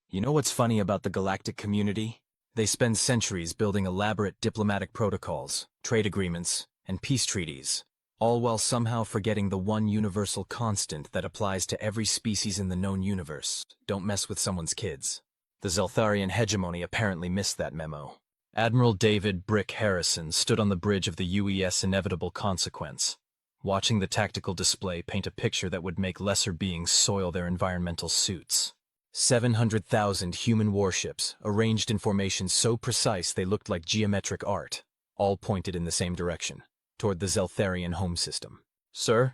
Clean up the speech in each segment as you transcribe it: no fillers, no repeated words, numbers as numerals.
You know what's funny about the galactic community? They spend centuries building elaborate diplomatic protocols, trade agreements, and peace treaties, all while somehow forgetting the one universal constant that applies to every species in the known universe: don't mess with someone's kids. The Zeltharian hegemony apparently missed that memo. Admiral David "Brick" Harrison stood on the bridge of the UES Inevitable Consequence, watching the tactical display paint a picture that would make lesser beings soil their environmental suits. 700,000 human warships, arranged in formations so precise they looked like geometric art, all pointed in the same direction, toward the Zeltharian home system. "Sir,"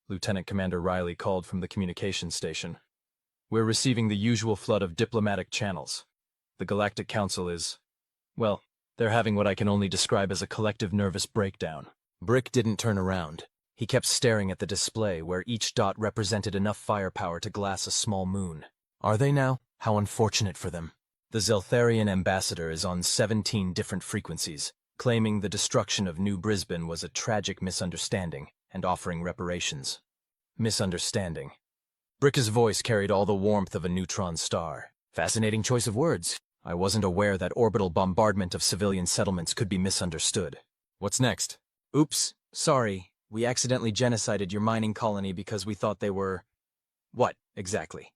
Lieutenant Commander Riley called from the communications station, "we're receiving the usual flood of diplomatic channels. The Galactic Council is, well, they're having what I can only describe as a collective nervous breakdown." Brick didn't turn around. He kept staring at the display where each dot represented enough firepower to glass a small moon. Are they now? How unfortunate for them. The Zeltharian ambassador is on 17 different frequencies, claiming the destruction of New Brisbane was a tragic misunderstanding and offering reparations. Misunderstanding. Brick's voice carried all the warmth of a neutron star. Fascinating choice of words. I wasn't aware that orbital bombardment of civilian settlements could be misunderstood. What's next? Oops, sorry. We accidentally genocided your mining colony because we thought they were... What, exactly?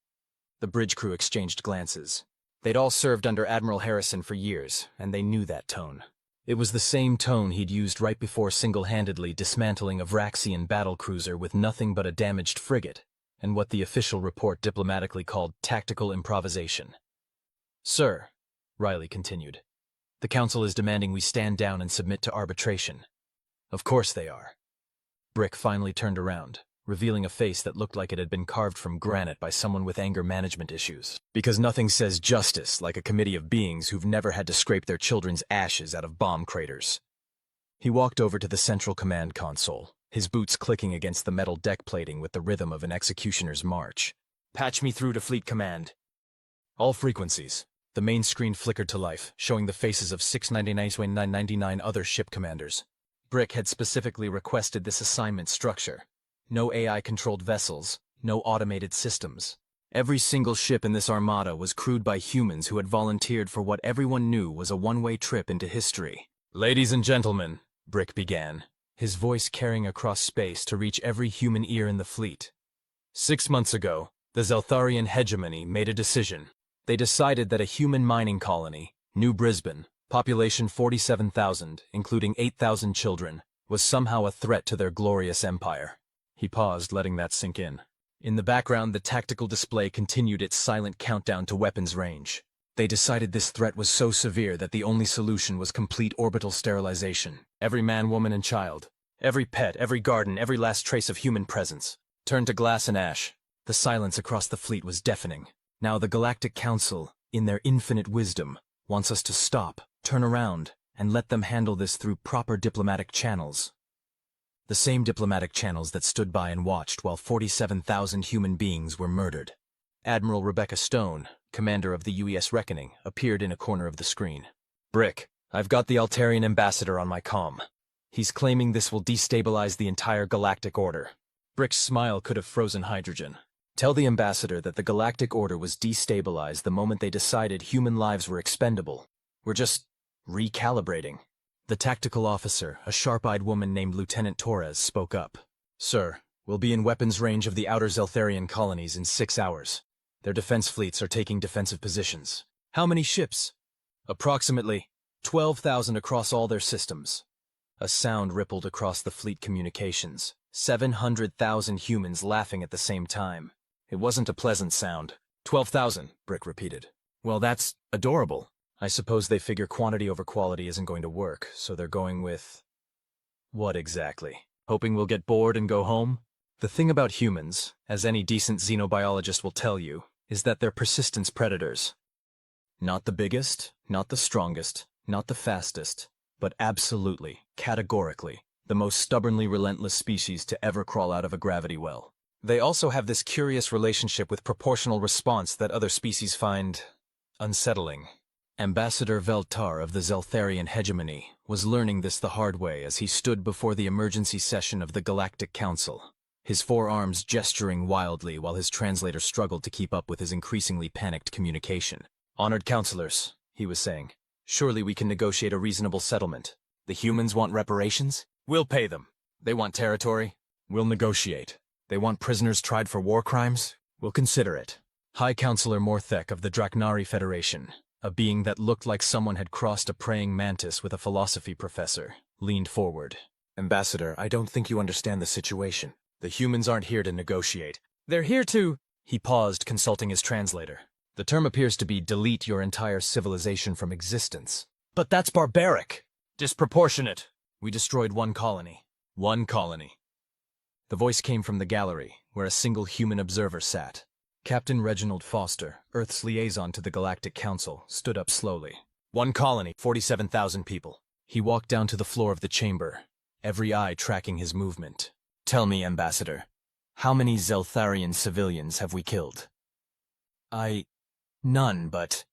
The bridge crew exchanged glances. They'd all served under Admiral Harrison for years, and they knew that tone. It was the same tone he'd used right before single-handedly dismantling a Vraxian battlecruiser with nothing but a damaged frigate, and what the official report diplomatically called tactical improvisation. "Sir," Riley continued, "the Council is demanding we stand down and submit to arbitration." Of course they are. Brick finally turned around, revealing a face that looked like it had been carved from granite by someone with anger management issues. Because nothing says justice like a committee of beings who've never had to scrape their children's ashes out of bomb craters. He walked over to the central command console, his boots clicking against the metal deck plating with the rhythm of an executioner's march. "Patch me through to Fleet Command." All frequencies. The main screen flickered to life, showing the faces of 699 other ship commanders. Brick had specifically requested this assignment structure. No AI-controlled vessels, no automated systems. Every single ship in this armada was crewed by humans who had volunteered for what everyone knew was a one-way trip into history. "Ladies and gentlemen," Brick began, his voice carrying across space to reach every human ear in the fleet. 6 months ago, the Zeltharian hegemony made a decision. They decided that a human mining colony, New Brisbane, population 47,000, including 8,000 children, was somehow a threat to their glorious empire. He paused, letting that sink in. In the background, the tactical display continued its silent countdown to weapons range. They decided this threat was so severe that the only solution was complete orbital sterilization. Every man, woman, and child, every pet, every garden, every last trace of human presence, turned to glass and ash. The silence across the fleet was deafening. Now the Galactic Council, in their infinite wisdom, wants us to stop, turn around, and let them handle this through proper diplomatic channels. The same diplomatic channels that stood by and watched while 47,000 human beings were murdered. Admiral Rebecca Stone, commander of the UES Reckoning, appeared in a corner of the screen. "Brick, I've got the Altarian ambassador on my comm. He's claiming this will destabilize the entire galactic order." Brick's smile could have frozen hydrogen. "Tell the ambassador that the galactic order was destabilized the moment they decided human lives were expendable. We're just recalibrating." The tactical officer, a sharp-eyed woman named Lieutenant Torres, spoke up. "Sir, we'll be in weapons range of the outer Zeltharian colonies in 6 hours. Their defense fleets are taking defensive positions." "How many ships?" "Approximately 12,000 across all their systems." A sound rippled across the fleet communications. 700,000 humans laughing at the same time. It wasn't a pleasant sound. 12,000, Brick repeated. "Well, that's adorable. I suppose they figure quantity over quality isn't going to work, so they're going with... What exactly? Hoping we'll get bored and go home? The thing about humans, as any decent xenobiologist will tell you, is that they're persistence predators. Not the biggest, not the strongest, not the fastest, but absolutely, categorically, the most stubbornly relentless species to ever crawl out of a gravity well. They also have this curious relationship with proportional response that other species find unsettling. Ambassador Veltar of the Zeltharian hegemony was learning this the hard way as he stood before the emergency session of the Galactic Council. his forearms gesturing wildly while his translator struggled to keep up with his increasingly panicked communication. "Honored counselors," he was saying, "surely we can negotiate a reasonable settlement. The humans want reparations? We'll pay them. They want territory? We'll negotiate. They want prisoners tried for war crimes? We'll consider it." High Counselor Morthek of the Draknari Federation, a being that looked like someone had crossed a praying mantis with a philosophy professor, leaned forward. "Ambassador, I don't think you understand the situation. The humans aren't here to negotiate. They're here to—" He paused, consulting his translator. "The term appears to be delete your entire civilization from existence. But that's barbaric! Disproportionate! We destroyed one colony. One colony." The voice came from the gallery, where a single human observer sat. Captain Reginald Foster, Earth's liaison to the Galactic Council, stood up slowly. "One colony, 47,000 people." He walked down to the floor of the chamber, every eye tracking his movement. "Tell me, Ambassador, how many Zeltharian civilians have we killed?" None, but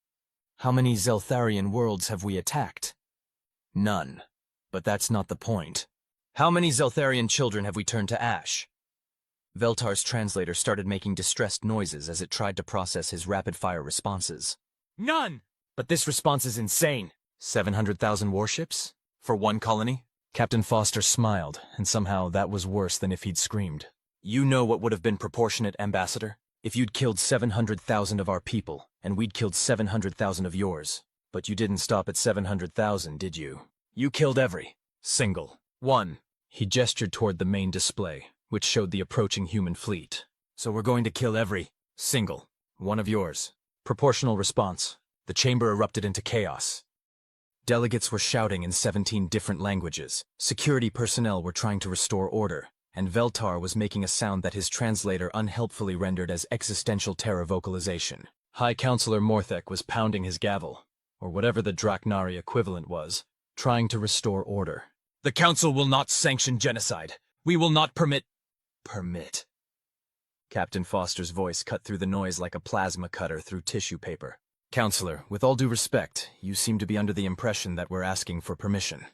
how many Zeltharian worlds have we attacked?" "None. But that's not the point. How many Zeltharian children have we turned to ash?" Veltar's translator started making distressed noises as it tried to process his rapid-fire responses. "None! But this response is insane. 700,000 warships? For one colony?" Captain Foster smiled, and somehow that was worse than if he'd screamed. "You know what would have been proportionate, Ambassador? If you'd killed 700,000 of our people, and we'd killed 700,000 of yours. But you didn't stop at 700,000, did you? You killed every single one." He gestured toward the main display, which showed the approaching human fleet. "So we're going to kill every single one of yours." Proportional response. The chamber erupted into chaos. Delegates were shouting in 17 different languages. Security personnel were trying to restore order, and Veltar was making a sound that his translator unhelpfully rendered as existential terror vocalization. High Counselor Morthek was pounding his gavel, or whatever the Draknari equivalent was, trying to restore order. "The Council will not sanction genocide. We will not permit. Captain Foster's voice cut through the noise like a plasma cutter through tissue paper. "Counselor, with all due respect, you seem to be under the impression that we're asking for permission."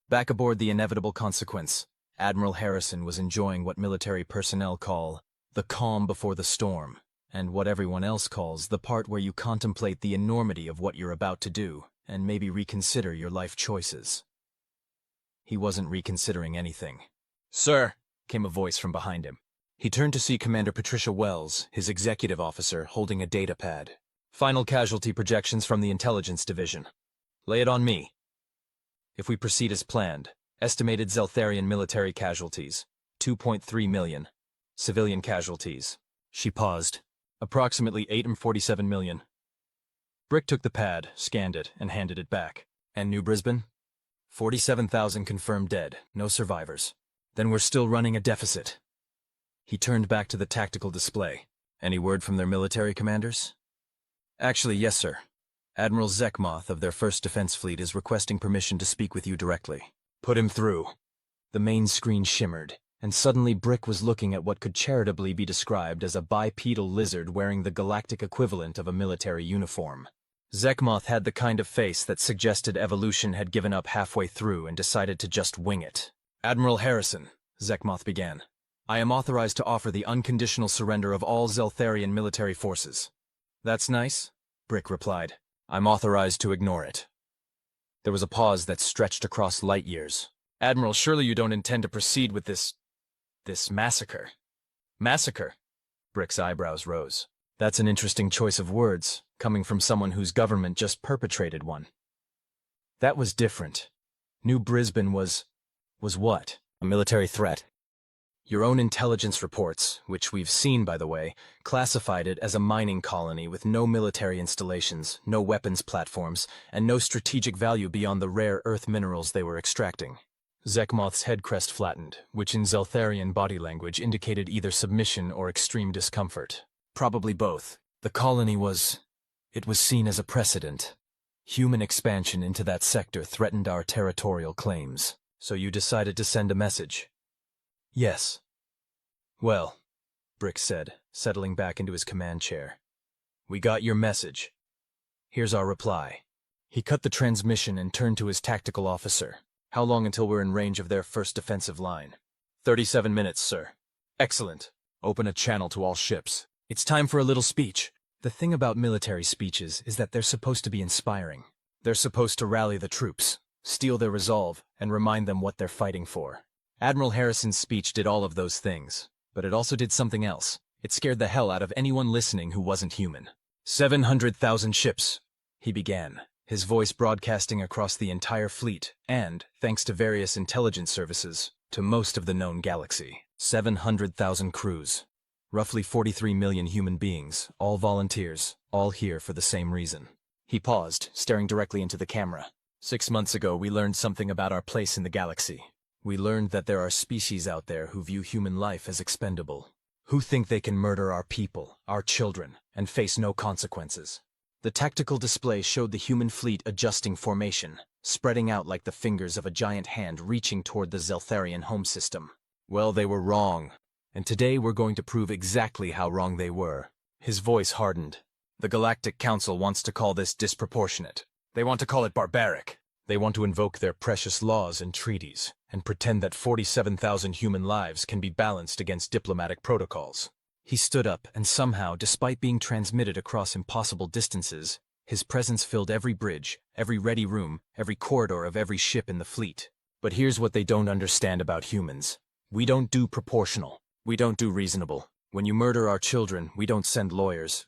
Back aboard the Inevitable Consequence, Admiral Harrison was enjoying what military personnel call the calm before the storm, and what everyone else calls the part where you contemplate the enormity of what you're about to do, and maybe reconsider your life choices. He wasn't reconsidering anything. "Sir," came a voice from behind him. He turned to see Commander Patricia Wells, his executive officer, holding a data pad. "Final casualty projections from the Intelligence Division. Lay it on me. If we proceed as planned, estimated Zeltharian military casualties, 2.3 million. Civilian casualties." She paused. "Approximately 847 million. Brick took the pad, scanned it, and handed it back. "And New Brisbane? 47,000 confirmed dead, no survivors. Then we're still running a deficit." He turned back to the tactical display. "Any word from their military commanders?" "Actually, yes, sir. Admiral Zekmoth of their 1st Defense Fleet is requesting permission to speak with you directly." "Put him through." The main screen shimmered, and suddenly Brick was looking at what could charitably be described as a bipedal lizard wearing the galactic equivalent of a military uniform. Zekmoth had the kind of face that suggested evolution had given up halfway through and decided to just wing it. "Admiral Harrison," Zekmoth began, "I am authorized to offer the unconditional surrender of all Zeltharian military forces." "That's nice," Brick replied. "I'm authorized to ignore it." There was a pause that stretched across light years. "Admiral, surely you don't intend to proceed with this massacre?" "Massacre?" Brick's eyebrows rose. "That's an interesting choice of words, coming from someone whose government just perpetrated one." That was different. New Brisbane was what? A military threat? Your own intelligence reports, which we've seen, by the way, classified it as a mining colony with no military installations, no weapons platforms, and no strategic value beyond the rare earth minerals they were extracting. Zekmoth's head crest flattened, which in Zeltharian body language indicated either submission or extreme discomfort. Probably both. The colony was seen as a precedent. Human expansion into that sector threatened our territorial claims. So you decided to send a message? Yes. "Well," Brick said, settling back into his command chair, "we got your message. Here's our reply." He cut the transmission and turned to his tactical officer. "How long until we're in range of their first defensive line?" 37 minutes, sir." Excellent. Open a channel to all ships. It's time for a little speech. The thing about military speeches is that they're supposed to be inspiring. They're supposed to rally the troops, steel their resolve, and remind them what they're fighting for. Admiral Harrison's speech did all of those things, but it also did something else. It scared the hell out of anyone listening who wasn't human. 700,000 ships, he began, his voice broadcasting across the entire fleet and, thanks to various intelligence services, to most of the known galaxy. 700,000 crews. Roughly 43 million human beings, all volunteers, all here for the same reason. He paused, staring directly into the camera. 6 months ago, we learned something about our place in the galaxy. We learned that there are species out there who view human life as expendable, who think they can murder our people, our children, and face no consequences. The tactical display showed the human fleet adjusting formation, spreading out like the fingers of a giant hand reaching toward the Zeltharian home system. Well, they were wrong. And today we're going to prove exactly how wrong they were. His voice hardened. The Galactic Council wants to call this disproportionate. They want to call it barbaric. They want to invoke their precious laws and treaties, and pretend that 47,000 human lives can be balanced against diplomatic protocols. He stood up, and somehow, despite being transmitted across impossible distances, his presence filled every bridge, every ready room, every corridor of every ship in the fleet. But here's what they don't understand about humans. We don't do proportional. We don't do reasonable. When you murder our children, we don't send lawyers.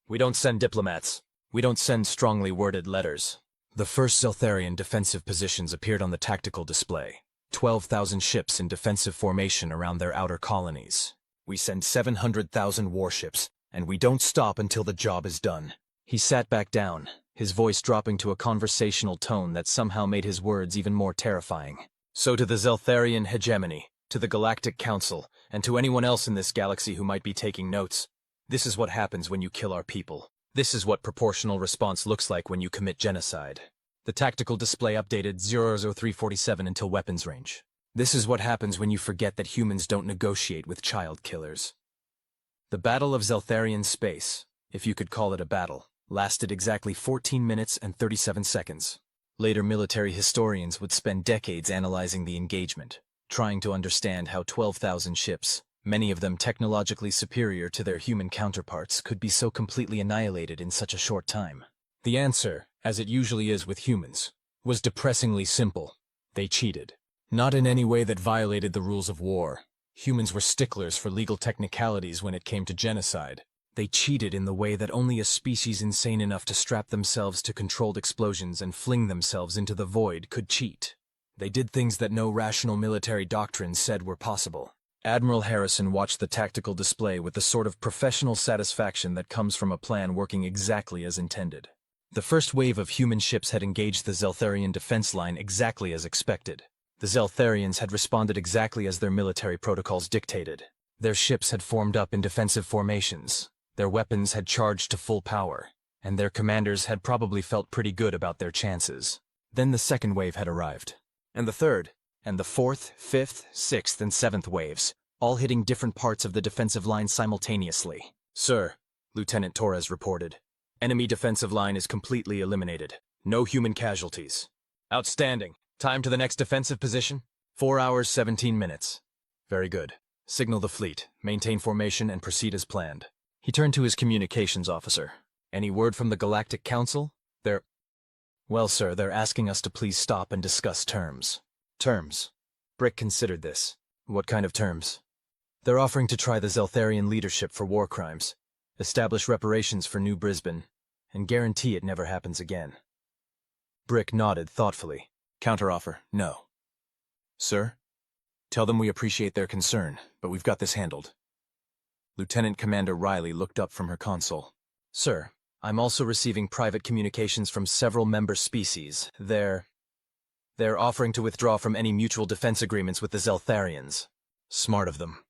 We don't send diplomats. We don't send strongly worded letters. The first Zeltharian defensive positions appeared on the tactical display. 12,000 ships in defensive formation around their outer colonies. We send 700,000 warships, and we don't stop until the job is done. He sat back down, his voice dropping to a conversational tone that somehow made his words even more terrifying. So to the Zeltharian hegemony, to the Galactic Council, and to anyone else in this galaxy who might be taking notes, this is what happens when you kill our people. This is what proportional response looks like when you commit genocide. The tactical display updated 00347 until weapons range. This is what happens when you forget that humans don't negotiate with child killers. The Battle of Zeltharian Space, if you could call it a battle, lasted exactly 14 minutes and 37 seconds. Later military historians would spend decades analyzing the engagement, trying to understand how 12,000 ships, many of them technologically superior to their human counterparts, could be so completely annihilated in such a short time. The answer, as it usually is with humans, was depressingly simple. They cheated. Not in any way that violated the rules of war. Humans were sticklers for legal technicalities when it came to genocide. They cheated in the way that only a species insane enough to strap themselves to controlled explosions and fling themselves into the void could cheat. They did things that no rational military doctrine said were possible. Admiral Harrison watched the tactical display with the sort of professional satisfaction that comes from a plan working exactly as intended. The first wave of human ships had engaged the Zeltharian defense line exactly as expected. The Zeltharians had responded exactly as their military protocols dictated. Their ships had formed up in defensive formations, their weapons had charged to full power, and their commanders had probably felt pretty good about their chances. Then the second wave had arrived, and the third, and the fourth, fifth, sixth, and seventh waves, all hitting different parts of the defensive line simultaneously. "Sir," Lieutenant Torres reported, "enemy defensive line is completely eliminated. No human casualties." "Outstanding. Time to the next defensive position?" 4 hours, 17 minutes. "Very good. Signal the fleet, maintain formation, and proceed as planned." He turned to his communications officer. "Any word from the Galactic Council? Well, sir, they're asking us to please stop and discuss terms." "Terms?" Brick considered this. "What kind of terms?" "They're offering to try the Zeltharian leadership for war crimes, establish reparations for New Brisbane, and guarantee it never happens again." Brick nodded thoughtfully. "Counteroffer, no." "Sir? Tell them we appreciate their concern, but we've got this handled." Lieutenant Commander Riley looked up from her console. "Sir, I'm also receiving private communications from several member species. They're offering to withdraw from any mutual defense agreements with the Zeltharians." "Smart of them."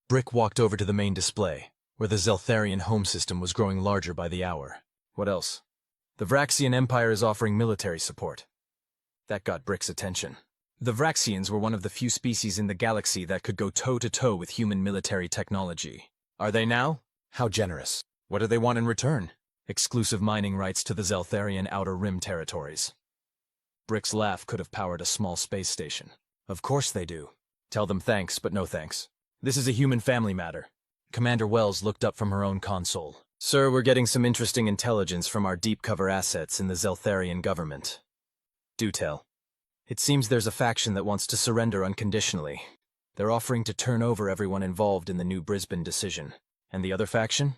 Brick walked over to the main display, where the Zeltharian home system was growing larger by the hour. "What else?" "The Vraxian Empire is offering military support." That got Brick's attention. The Vraxians were one of the few species in the galaxy that could go toe-to-toe with human military technology. "Are they now? How generous. What do they want in return?" "Exclusive mining rights to the Zeltharian Outer Rim territories." Brick's laugh could have powered a small space station. "Of course they do. Tell them thanks, but no thanks." This is a human family matter. Commander Wells looked up from her own console. Sir, we're getting some interesting intelligence from our deep cover assets in the Zeltharian government. Do tell. It seems there's a faction that wants to surrender unconditionally. They're offering to turn over everyone involved in the New Brisbane decision. And the other faction?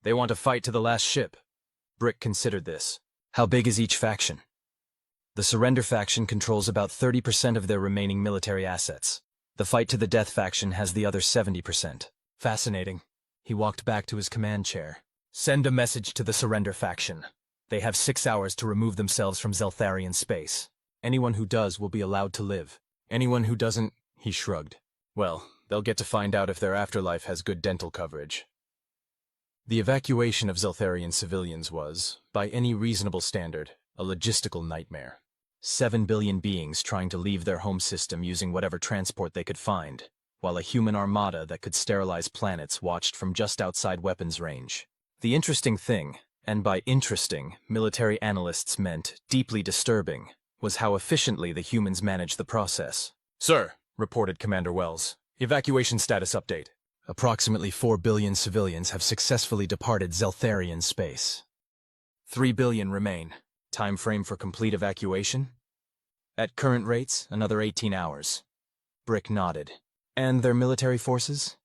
They want to fight to the last ship. Brick considered this. How big is each faction? The surrender faction controls about 30% of their remaining military assets. The fight to the death faction has the other 70%. Fascinating. He walked back to his command chair. Send a message to the surrender faction. They have 6 hours to remove themselves from Zeltharian space. Anyone who does will be allowed to live. Anyone who doesn't, he shrugged. Well, they'll get to find out if their afterlife has good dental coverage. The evacuation of Zeltharian civilians was, by any reasonable standard, a logistical nightmare. 7 billion beings trying to leave their home system using whatever transport they could find, while a human armada that could sterilize planets watched from just outside weapons range. The interesting thing, and by interesting, military analysts meant deeply disturbing, was how efficiently the humans managed the process. Sir, reported Commander Wells, evacuation status update. Approximately 4 billion civilians have successfully departed Zeltharian space. 3 billion remain. Time frame for complete evacuation? At current rates, another 18 hours. Brick nodded. And their military forces?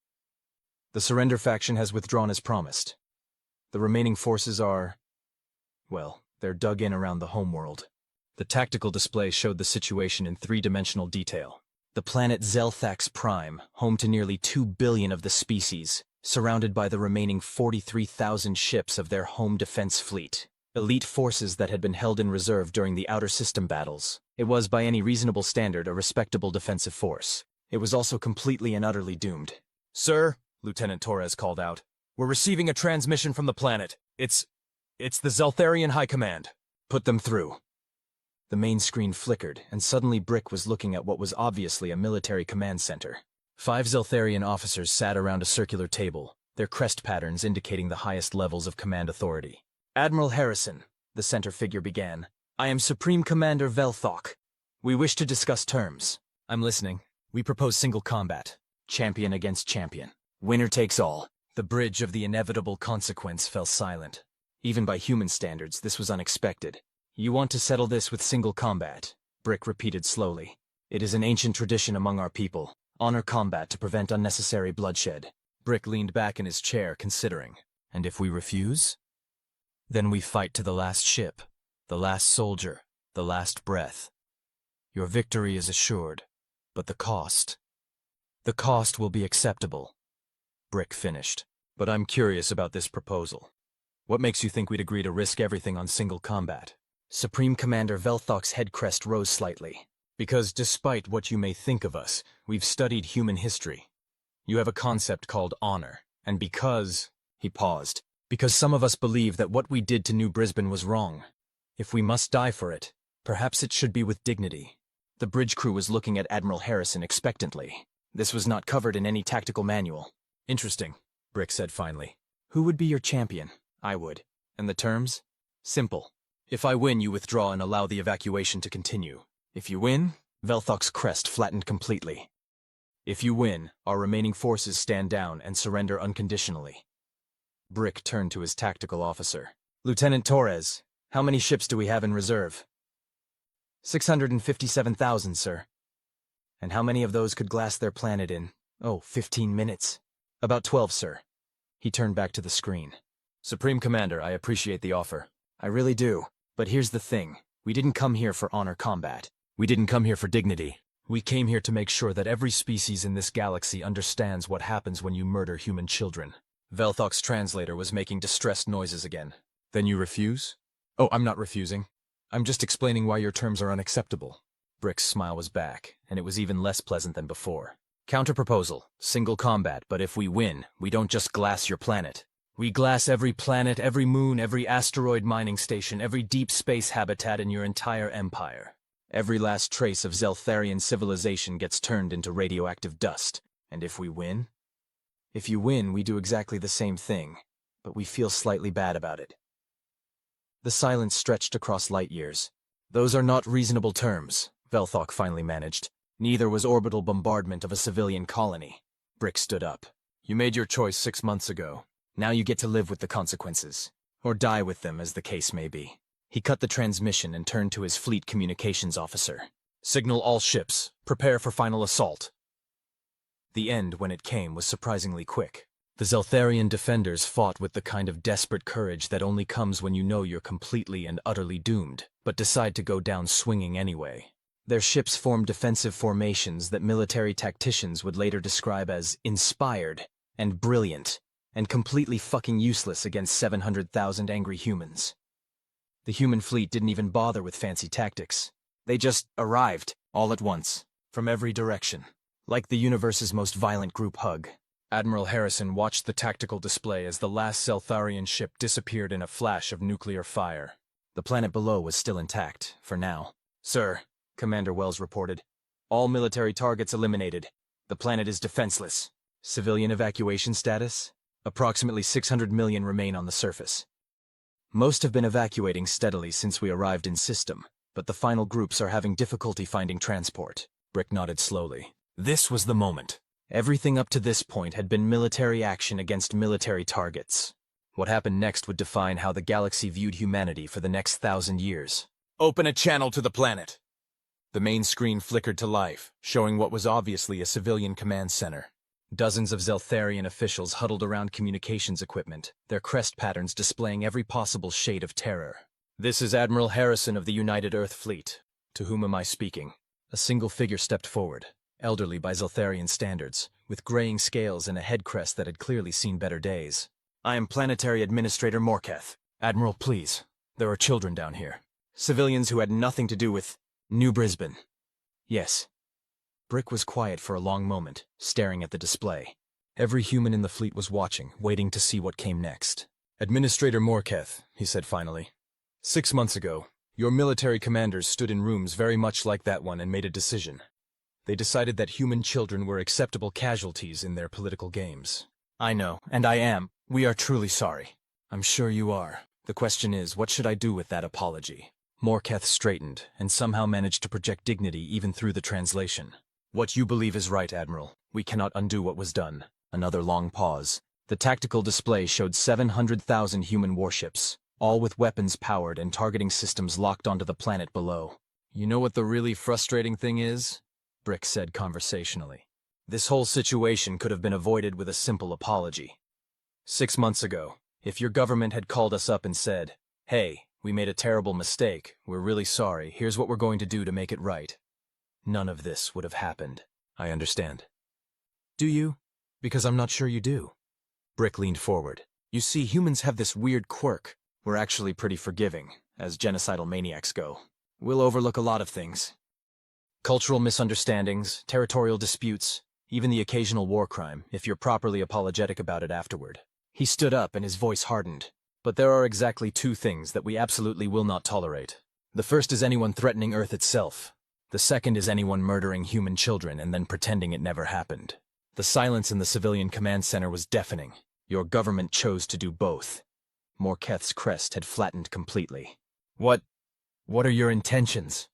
The surrender faction has withdrawn as promised. The remaining forces are... well, they're dug in around the homeworld. The tactical display showed the situation in three-dimensional detail. The planet Zelthax Prime, home to nearly 2 billion of the species, surrounded by the remaining 43,000 ships of their home defense fleet. Elite forces that had been held in reserve during the outer system battles. It was, by any reasonable standard, a respectable defensive force. It was also completely and utterly doomed. Sir, Lieutenant Torres called out, we're receiving a transmission from the planet. It's the Zeltharian High Command. Put them through. The main screen flickered, and suddenly Brick was looking at what was obviously a military command center. 5 Zeltharian officers sat around a circular table, their crest patterns indicating the highest levels of command authority. Admiral Harrison, the center figure began. I am Supreme Commander Velthok. We wish to discuss terms. I'm listening. We propose single combat. Champion against champion. Winner takes all. The bridge of the inevitable consequence fell silent. Even by human standards, this was unexpected. You want to settle this with single combat, Brick repeated slowly. It is an ancient tradition among our people. Honor combat to prevent unnecessary bloodshed. Brick leaned back in his chair, considering. And if we refuse? Then we fight to the last ship, the last soldier, the last breath. Your victory is assured, but the cost. The cost will be acceptable. Brick finished. But I'm curious about this proposal. What makes you think we'd agree to risk everything on single combat? Supreme Commander Velthok's head crest rose slightly. Because despite what you may think of us, we've studied human history. You have a concept called honor, and because... He paused. Because some of us believe that what we did to New Brisbane was wrong. If we must die for it, perhaps it should be with dignity. The bridge crew was looking at Admiral Harrison expectantly. This was not covered in any tactical manual. Interesting, Brick said finally. Who would be your champion? I would. And the terms? Simple. If I win, you withdraw and allow the evacuation to continue. If you win, Velthok's crest flattened completely. If you win, our remaining forces stand down and surrender unconditionally. Brick turned to his tactical officer. Lieutenant Torres, how many ships do we have in reserve? 657,000, sir. And how many of those could glass their planet in, 15 minutes? About 12, sir. He turned back to the screen. Supreme Commander, I appreciate the offer. I really do. But here's the thing. We didn't come here for honor combat. We didn't come here for dignity. We came here to make sure that every species in this galaxy understands what happens when you murder human children. Velthok's translator was making distressed noises again. Then you refuse? Oh, I'm not refusing. I'm just explaining why your terms are unacceptable. Brick's smile was back, and it was even less pleasant than before. Counterproposal, single combat, but if we win, we don't just glass your planet. We glass every planet, every moon, every asteroid mining station, every deep space habitat in your entire empire. Every last trace of Zeltharian civilization gets turned into radioactive dust. And if we win? If you win, we do exactly the same thing, but we feel slightly bad about it. The silence stretched across light years. Those are not reasonable terms, Velthok finally managed. Neither was orbital bombardment of a civilian colony. Brick stood up. You made your choice 6 months ago. Now you get to live with the consequences. Or die with them, as the case may be. He cut the transmission and turned to his fleet communications officer. Signal all ships. Prepare for final assault. The end, when it came, was surprisingly quick. The Zeltharian defenders fought with the kind of desperate courage that only comes when you know you're completely and utterly doomed, but decide to go down swinging anyway. Their ships formed defensive formations that military tacticians would later describe as inspired and brilliant, and completely fucking useless against 700,000 angry humans. The human fleet didn't even bother with fancy tactics. They just arrived, all at once, from every direction. Like the universe's most violent group hug. Admiral Harrison watched the tactical display as the last Zeltharian ship disappeared in a flash of nuclear fire. The planet below was still intact, for now. Sir, Commander Wells reported. All military targets eliminated. The planet is defenseless. Civilian evacuation status? Approximately 600 million remain on the surface. Most have been evacuating steadily since we arrived in system, but the final groups are having difficulty finding transport. Brick nodded slowly. This was the moment. Everything up to this point had been military action against military targets. What happened next would define how the galaxy viewed humanity for the next 1,000 years. Open a channel to the planet. The main screen flickered to life, showing what was obviously a civilian command center. Dozens of Zeltharian officials huddled around communications equipment, their crest patterns displaying every possible shade of terror. This is Admiral Harrison of the United Earth Fleet. To whom am I speaking? A single figure stepped forward, elderly by Zeltharian standards, with graying scales and a head crest that had clearly seen better days. I am Planetary Administrator Morketh. Admiral, please. There are children down here. Civilians who had nothing to do with New Brisbane. Yes. Brick was quiet for a long moment, staring at the display. Every human in the fleet was watching, waiting to see what came next. Administrator Morketh, he said finally. 6 months ago, your military commanders stood in rooms very much like that one and made a decision. They decided that human children were acceptable casualties in their political games. I know, and I am. We are truly sorry. I'm sure you are. The question is, what should I do with that apology? Morketh straightened, and somehow managed to project dignity even through the translation. What you believe is right, Admiral. We cannot undo what was done. Another long pause. The tactical display showed 700,000 human warships, all with weapons powered and targeting systems locked onto the planet below. You know what the really frustrating thing is? Brick said conversationally. This whole situation could have been avoided with a simple apology. 6 months ago, if your government had called us up and said, "Hey, we made a terrible mistake, we're really sorry, here's what we're going to do to make it right," none of this would have happened. I understand. Do you? Because I'm not sure you do. Brick leaned forward. You see, humans have this weird quirk. We're actually pretty forgiving, as genocidal maniacs go. We'll overlook a lot of things. Cultural misunderstandings, territorial disputes, even the occasional war crime, if you're properly apologetic about it afterward. He stood up and his voice hardened. But there are exactly 2 things that we absolutely will not tolerate. The first is anyone threatening Earth itself. The second is anyone murdering human children and then pretending it never happened. The silence in the civilian command center was deafening. Your government chose to do both. Morketh's crest had flattened completely. What are your intentions?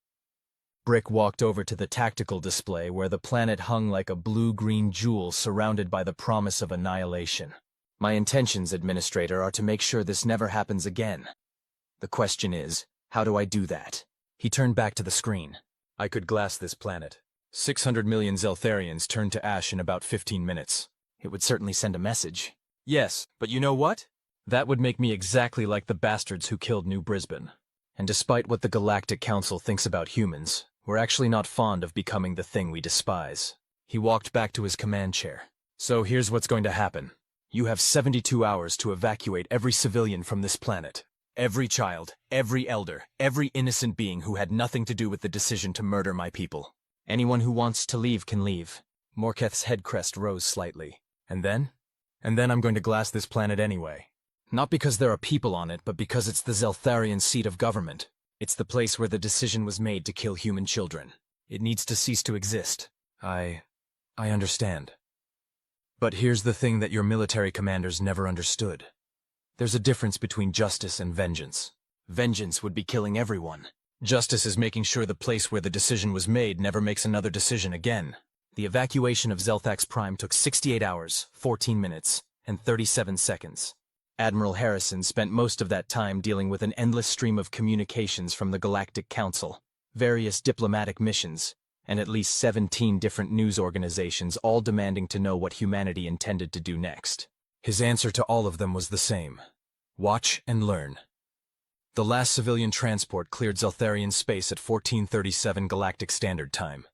Brick walked over to the tactical display where the planet hung like a blue-green jewel surrounded by the promise of annihilation. My intentions, Administrator, are to make sure this never happens again. The question is, how do I do that? He turned back to the screen. I could glass this planet. 600 million Zeltharians turned to ash in about 15 minutes. It would certainly send a message. Yes, but you know what? That would make me exactly like the bastards who killed New Brisbane. And despite what the Galactic Council thinks about humans, we're actually not fond of becoming the thing we despise. He walked back to his command chair. So here's what's going to happen. You have 72 hours to evacuate every civilian from this planet. Every child, every elder, every innocent being who had nothing to do with the decision to murder my people. Anyone who wants to leave can leave. Morketh's head crest rose slightly. And then? And then I'm going to glass this planet anyway. Not because there are people on it, but because it's the Zeltharian seat of government. It's the place where the decision was made to kill human children. It needs to cease to exist. I understand. But here's the thing that your military commanders never understood. There's a difference between justice and vengeance. Vengeance would be killing everyone. Justice is making sure the place where the decision was made never makes another decision again. The evacuation of Zelthax Prime took 68 hours, 14 minutes, and 37 seconds. Admiral Harrison spent most of that time dealing with an endless stream of communications from the Galactic Council, various diplomatic missions, and at least 17 different news organizations, all demanding to know what humanity intended to do next. His answer to all of them was the same: watch and learn. The last civilian transport cleared Zeltharian space at 1437 Galactic Standard Time.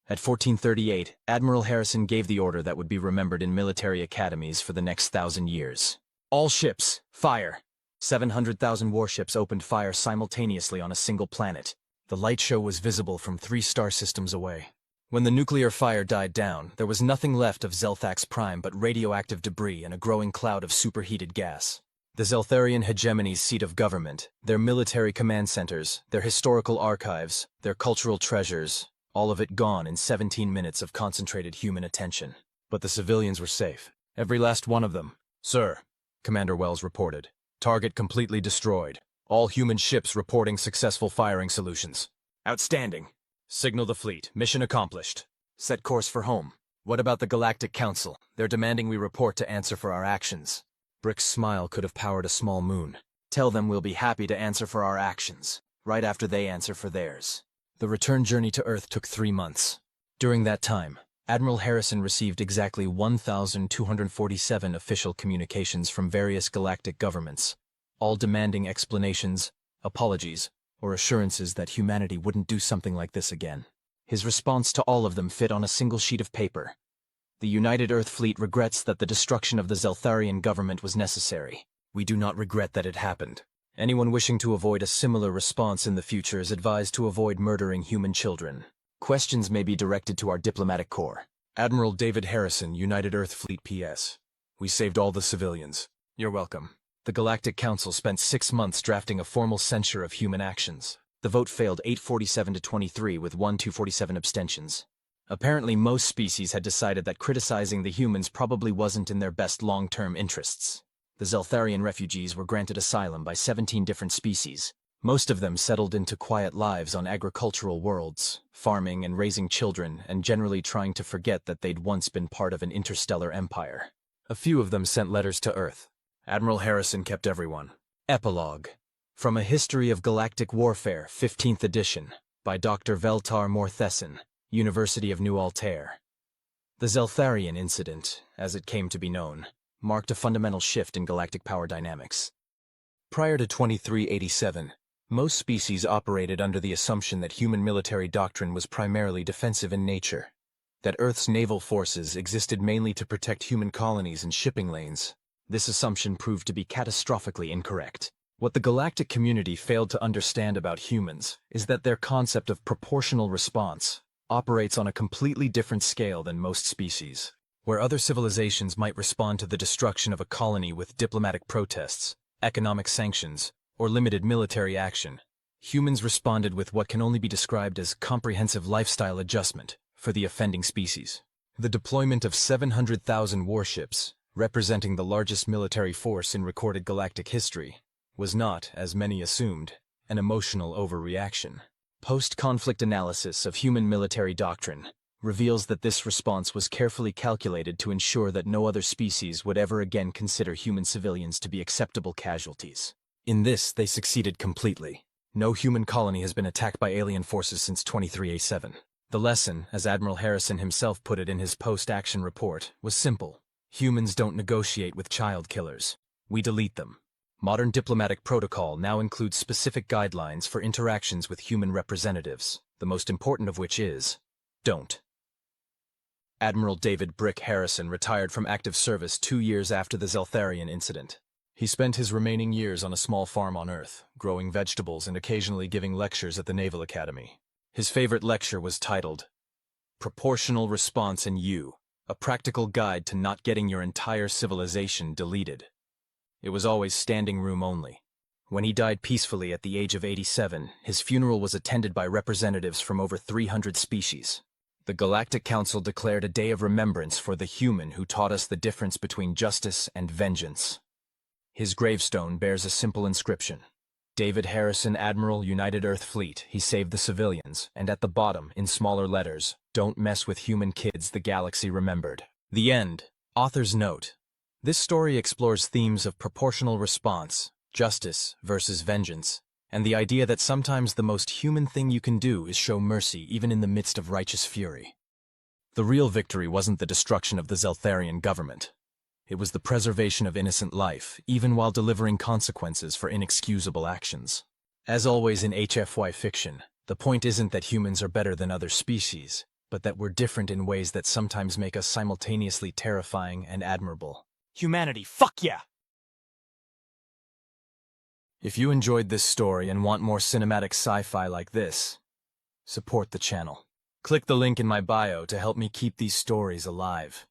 At 1438, Admiral Harrison gave the order that would be remembered in military academies for the next 1,000 years. All ships, fire! 700,000 warships opened fire simultaneously on a single planet. The light show was visible from 3 star systems away. When the nuclear fire died down, there was nothing left of Zelthax Prime but radioactive debris and a growing cloud of superheated gas. The Zeltharian hegemony's seat of government, their military command centers, their historical archives, their cultural treasures, all of it gone in 17 minutes of concentrated human attention. But the civilians were safe. Every last one of them. "Sir," Commander Wells reported. "Target completely destroyed. All human ships reporting successful firing solutions." "Outstanding. Signal the fleet. Mission accomplished. Set course for home." "What about the Galactic Council? They're demanding we report to answer for our actions." Brick's smile could have powered a small moon. "Tell them we'll be happy to answer for our actions, right after they answer for theirs." The return journey to Earth took 3 months. During that time, Admiral Harrison received exactly 1,247 official communications from various galactic governments, all demanding explanations, apologies, or assurances that humanity wouldn't do something like this again. His response to all of them fit on a single sheet of paper. "The United Earth Fleet regrets that the destruction of the Zeltharian government was necessary. We do not regret that it happened. Anyone wishing to avoid a similar response in the future is advised to avoid murdering human children. Questions may be directed to our diplomatic corps." Admiral David Harrison, United Earth Fleet PS. "We saved all the civilians." "You're welcome." The Galactic Council spent 6 months drafting a formal censure of human actions. The vote failed 847 to 23 with 1,247 abstentions. Apparently most species had decided that criticizing the humans probably wasn't in their best long-term interests. The Zeltharian refugees were granted asylum by 17 different species. Most of them settled into quiet lives on agricultural worlds, farming and raising children, and generally trying to forget that they'd once been part of an interstellar empire. A few of them sent letters to Earth. Admiral Harrison kept everyone. Epilogue. From A History of Galactic Warfare, 15th edition, by Dr. Veltar Morthesson, University of New Altair. The Zeltharian incident, as it came to be known, marked a fundamental shift in galactic power dynamics. Prior to 2387, most species operated under the assumption that human military doctrine was primarily defensive in nature, that Earth's naval forces existed mainly to protect human colonies and shipping lanes. This assumption proved to be catastrophically incorrect. What the galactic community failed to understand about humans is that their concept of proportional response operates on a completely different scale than most species. Where other civilizations might respond to the destruction of a colony with diplomatic protests, economic sanctions, or limited military action, humans responded with what can only be described as comprehensive lifestyle adjustment for the offending species. The deployment of 700,000 warships, representing the largest military force in recorded galactic history, was not, as many assumed, an emotional overreaction. Post-conflict analysis of human military doctrine reveals that this response was carefully calculated to ensure that no other species would ever again consider human civilians to be acceptable casualties. In this, they succeeded completely. No human colony has been attacked by alien forces since 2387. The lesson, as Admiral Harrison himself put it in his post-action report, was simple. Humans don't negotiate with child killers. We delete them. Modern diplomatic protocol now includes specific guidelines for interactions with human representatives, the most important of which is, don't. Admiral David "Brick" Harrison retired from active service 2 years after the Zeltharian incident. He spent his remaining years on a small farm on Earth, growing vegetables and occasionally giving lectures at the Naval Academy. His favorite lecture was titled, "Proportional Response in You, a Practical Guide to Not Getting Your Entire Civilization Deleted." It was always standing room only. When he died peacefully at the age of 87, his funeral was attended by representatives from over 300 species. The Galactic Council declared a day of remembrance for the human who taught us the difference between justice and vengeance. His gravestone bears a simple inscription, David Harrison, Admiral, United Earth Fleet. He saved the civilians. And at the bottom, in smaller letters, don't mess with human kids, the galaxy remembered. The end. Author's note. This story explores themes of proportional response, justice versus vengeance, and the idea that sometimes the most human thing you can do is show mercy even in the midst of righteous fury. The real victory wasn't the destruction of the Zeltharian government. It was the preservation of innocent life, even while delivering consequences for inexcusable actions. As always in HFY fiction, the point isn't that humans are better than other species, but that we're different in ways that sometimes make us simultaneously terrifying and admirable. Humanity, fuck yeah! If you enjoyed this story and want more cinematic sci-fi like this, support the channel. Click the link in my bio to help me keep these stories alive.